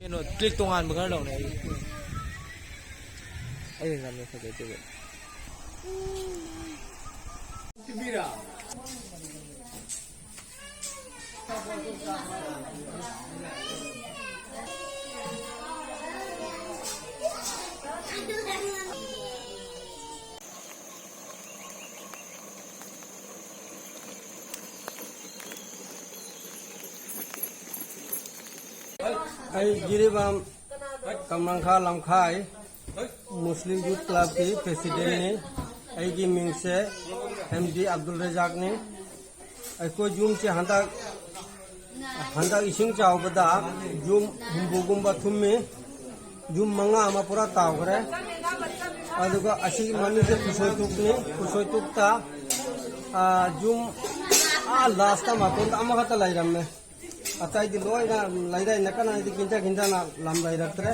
ꯀꯩꯅꯣ ꯀ꯭ꯂꯤꯛ ꯇꯣꯉꯥꯟꯕ ꯈꯔ ꯂꯧꯅꯦ ꯑꯩ ꯉꯝꯃꯦ ꯐꯖꯩ गिरीबाम कमरखा लमखाई मुस्लिम यूथ क्लब की प्रेसिडेंट ने मिंग से एमडी अब्दुल रजाक ने जूम से हंदक इसिंग चावबदा जूम हुंबुगुंबा थुम्मी जूम मंगा अमा पूरा तावग्रे अदुगा असी मनी से खुशोयतुकता जूम लास्ट का मातोंद अमा खता लाइरम्मे अतः इधर लोग ना लाइरा इनका इधर किंचा ना लंबा इरत्रे